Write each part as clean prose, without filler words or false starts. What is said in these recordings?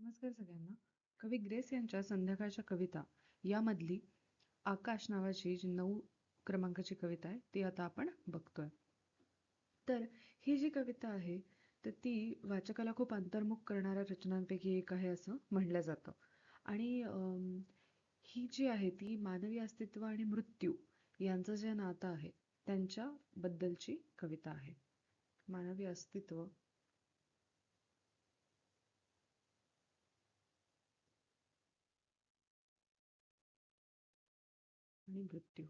नमस्कार सगळ्यांना. कवी ग्रेस यांच्या संध्याकाळच्या कविता यामधली आकाश नावाची जी 9 क्रमांकाची कविता आहे ती आता आपण बघतोय. तर ही जी कविता आहे तर ती वाचकाला खूप अंतर्मुख करणाऱ्या रचनांपैकी एक आहे असं म्हणलं जातं. आणि ही जी आहे ती मानवी अस्तित्व आणि मृत्यू यांचं जे नातं आहे त्यांच्याबद्दलची कविता आहे. मानवी अस्तित्व आणि मृत्यू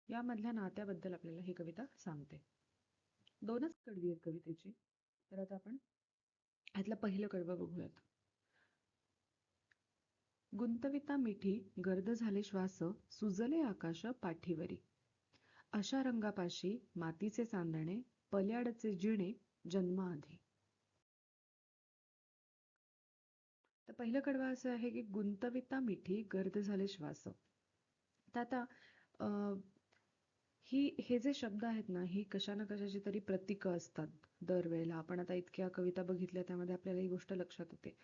यामधल्या नात्याबद्दल आपल्याला ही कविता सांगते. दोनच कडवी आहेत कवितेची. तर आता आपण ह्यातलं पहिलं कडवं बघूयात. गुंतविता मिठी गर्द झाले श्वास, सुजले आकाश पाठीवरी. अशा रंगापाशी मातीचे चांदणे, पल्याडचे जिणे जन्माआधी. तर पहिलं कडवं असं आहे की गुंतविता मिठी गर्द झाले श्वास. तर आता हे जे शब्द आहेत ना, ही कशा ना कशाची तरी प्रतीकं असतात दरवेळेला. आपण आता इतक्या कविता बघितल्या त्यामध्ये आपल्याला ही गोष्ट लक्षात येते.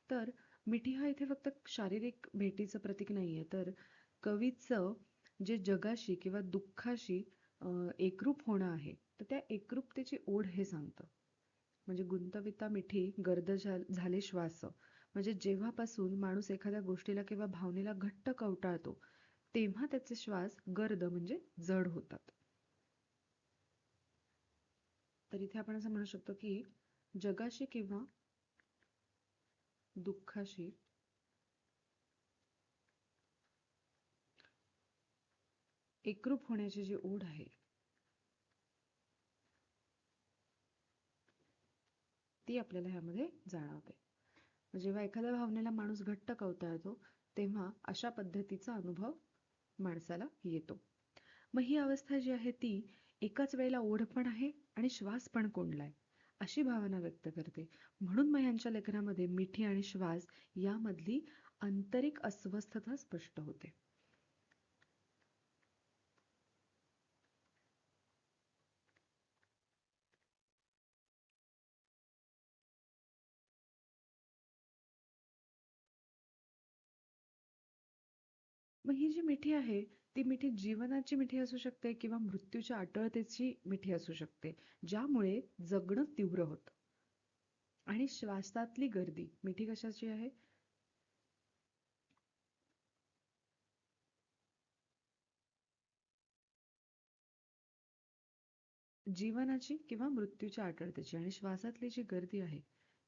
तर मिठी हा इथे फक्त शारीरिक भेटीचं प्रतीक नाहीये, तर कवीचं जे जगाशी किंवा दुःखाशी एकरूप होणं आहे, तर त्या एकरूपतेची ओढ हे सांगतं. म्हणजे गुंतविता मिठी गर्द झाले श्वास. म्हणजे जेव्हापासून माणूस एखाद्या गोष्टीला किंवा भावनेला घट्ट कवटाळतो, तेव्हा त्याचे श्वास गर्द म्हणजे जड होतात. तर इथे आपण असं म्हणू शकतो की जगाशी किंवा दुःखाशी एकरूप होण्याची जी ओढ आहे ती आपल्याला ह्यामध्ये जाणवते. जेव्हा एखाद्या भावनेला माणूस घट्ट कवटाळतो तेव्हा अशा पद्धतीचा अनुभव माणसाला येतो. मग ही अवस्था जी आहे ती एकाच वेळेला ओढ पण आहे आणि श्वास पण कोंडलाय अशी भावना व्यक्त करते. म्हणून मग ह्यांच्या लेखनामध्ये मिठी आणि श्वास यामधली आंतरिक अस्वस्थता स्पष्ट होते. मग ही जी मिठी आहे ती मिठी जीवनाची मिठी असू शकते किंवा मृत्यूच्या अटळतेची मिठी असू शकते, ज्यामुळे जगणं तीव्र होतं. आणि श्वासातली गर्दी मिठी कशाची आहे? जीवनाची किंवा मृत्यूच्या अटळतेची. आणि श्वासातली जी गर्दी आहे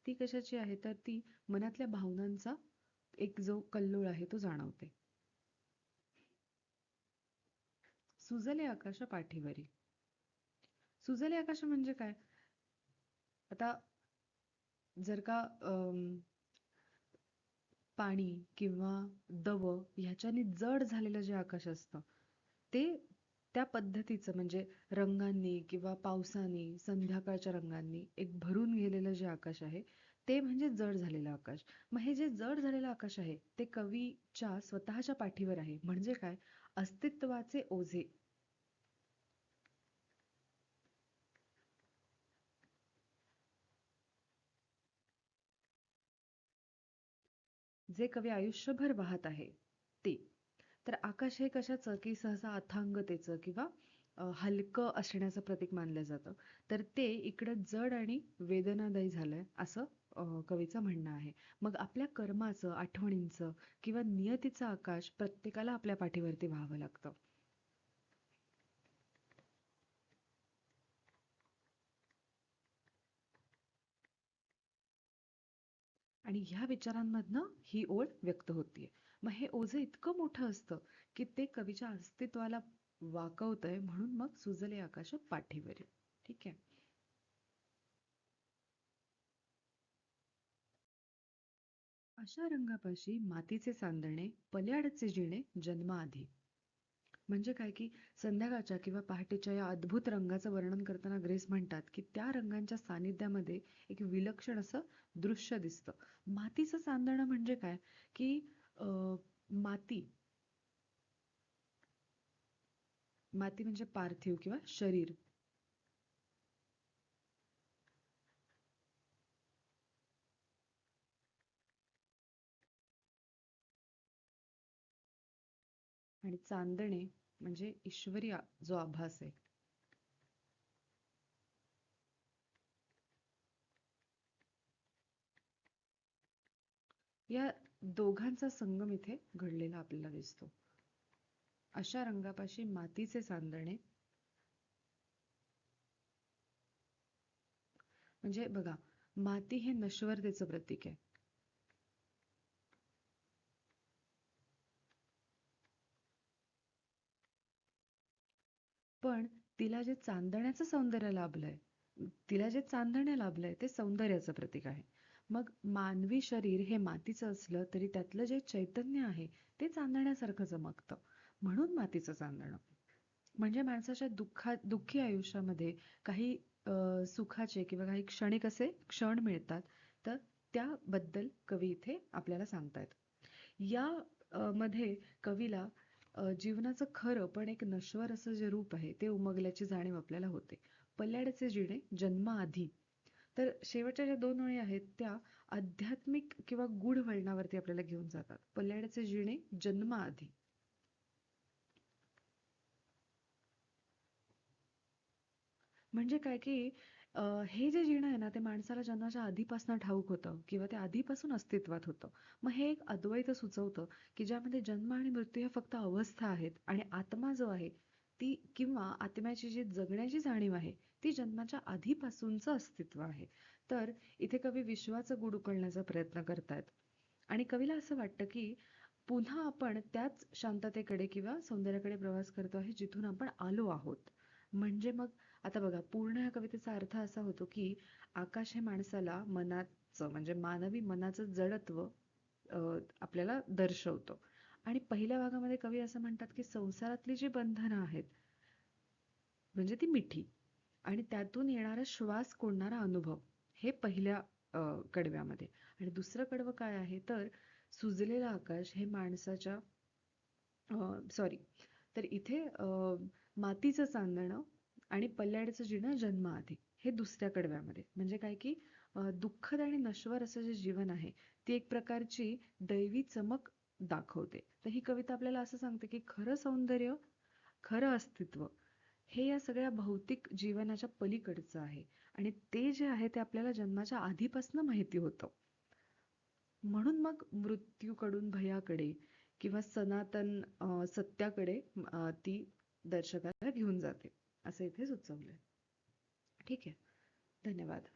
ती कशाची आहे, तर ती मनातल्या भावनांचा एक जो कल्लोळ आहे तो जाणवते. सुजले आकाश पाठीवरी. सुजले आकाश म्हणजे काय? आता जर का पाणी किंवा दव ह्याच्याने जड झालेलं जे आकाश असतं ते त्या पद्धतीचं म्हणजे रंगांनी किंवा पावसाने संध्याकाळच्या रंगांनी एक भरून गेलेलं जे आकाश आहे ते म्हणजे जड झालेलं आकाश. मग हे जे जड झालेलं आकाश आहे ते कवीच्या स्वतःच्या पाठीवर आहे. म्हणजे काय? अस्तित्वाचे ओझे. जे कवी आयुष्यभर वाहत आहे ते. तर आकाश हे कशाचं की सहसा अथांगतेचं किंवा हलकं असण्याचं प्रतीक मानलं जातं. तर ते इकडं जड आणि वेदनादायी झालंय असं कवीचं म्हणणं आहे. मग आपल्या कर्माचं, आठवणींचं किंवा नियतीचं आकाश प्रत्येकाला आपल्या पाठीवरती व्हावं लागतं. आणि ह्या विचारांमधनं ही ओढ व्यक्त होतीये. मग हे ओझं इतकं मोठं असतं की ते कवीच्या अस्तित्वाला वाकवतंय. म्हणून मग सुजले आकाश पाठीवरी. ठीक आहे. अशा रंगापाशी मातीचे चांदणे, पल्याडचे जिणे जन्माआधी. म्हणजे काय की संध्याकाळच्या किंवा पहाटेच्या या अद्भुत रंगाचं वर्णन करताना ग्रेस म्हणतात की त्या रंगांच्या सानिध्यामध्ये एक विलक्षण असं दृश्य दिसतं. मातीचं चांदणं म्हणजे काय की माती माती म्हणजे पार्थिव किंवा शरीर. आणि चांदणे म्हणजे ईश्वरी जो आभास आहे. या दोघांचा संगम इथे घडलेला आपल्याला दिसतो. अशा रंगापाशी मातीचे चांदणे म्हणजे बघा, माती हे नश्वरतेचं प्रतीक आहे. पण तिला जे चांदण्याचं सौंदर्य लाभलंय, तिला जे चांदण्य लाभलंय ते सौंदर्याचं प्रतीक आहे. मग मानवी शरीर हे मातीचं असलं तरी त्यातलं जे चैतन्य आहे ते चांदण्यासारखं चमकतं. म्हणून मातीचं चांदणं. म्हणजे माणसाच्या दुःखी आयुष्यामध्ये काही सुखाचे किंवा काही क्षणिक असे क्षण मिळतात, तर त्याबद्दल कवी इथे आपल्याला सांगतायत. या मध्ये कवीला जीवनाचं खरं पण एक नश्वर असं जे रूप आहे ते उमगल्याची जाणीव आपल्याला होते. पल्ल्याडचे जिणे जन्माआधी. तर शेवटच्या ज्या 2 ओळी आहेत त्या आध्यात्मिक किंवा गूढ वळणावरती आपल्याला घेऊन जातात. पल्ल्याडचे जिणे जन्माआधी. म्हणजे काय की हे जे जिणं आहे ना ते माणसाला जन्माच्या आधीपासून ठाऊक होतं किंवा ते आधीपासून अस्तित्वात होतं. मग हे एक अद्वैत सुचवतं की ज्यामध्ये जन्म आणि मृत्यू ह्या फक्त अवस्था आहेत आणि आत्मा जो आहे ती किंवा आत्म्याची जी जगण्याची जाणीव आहे ती जन्माच्या आधीपासूनचं अस्तित्व आहे. तर इथे कवी विश्वाचं गूढ उकलण्याचा प्रयत्न करतायत आणि कवीला असं वाटतं की पुन्हा आपण त्याच शांततेकडे किंवा सौंदर्याकडे प्रवास करतो आहे जिथून आपण आलो आहोत. म्हणजे मग आता बघा, पूर्ण ह्या कवितेचा अर्थ असा होतो की आकाश हे माणसाला मनाचं म्हणजे मानवी मनाचं जडत्व आपल्याला दर्शवतो. आणि पहिल्या भागामध्ये कवी असं म्हणतात की संसारातली जी बंधनं आहेत म्हणजे ती मिठी आणि त्यातून येणारा श्वास कोंडणारा अनुभव हे पहिल्या कडव्यामध्ये. आणि दुसरं कडवं काय आहे तर सुजलेलं आकाश हे माणसाच्या सॉरी, तर इथे मातीचं चांदणं आणि पल्ल्याडचं जिणं जन्माआधी हे दुसऱ्या कडव्यामध्ये. म्हणजे काय की दुःखद आणि नश्वर असं जे जीवन आहे ती एक प्रकारची दैवी चमक दाखवते. तर ही कविता आपल्याला असं सांगते की खरं सौंदर्य, खरं अस्तित्व हे या सगळ्या भौतिक जीवनाच्या पलीकडचं आहे आणि ते जे आहे ते आपल्याला जन्माच्या आधीपासून माहिती होतं. म्हणून मग मृत्यूकडून भयाकडे किंवा सनातन सत्याकडे ती दर्शकाला घेऊन जाते असं इथे सुचवलंय. ठीक आहे. धन्यवाद.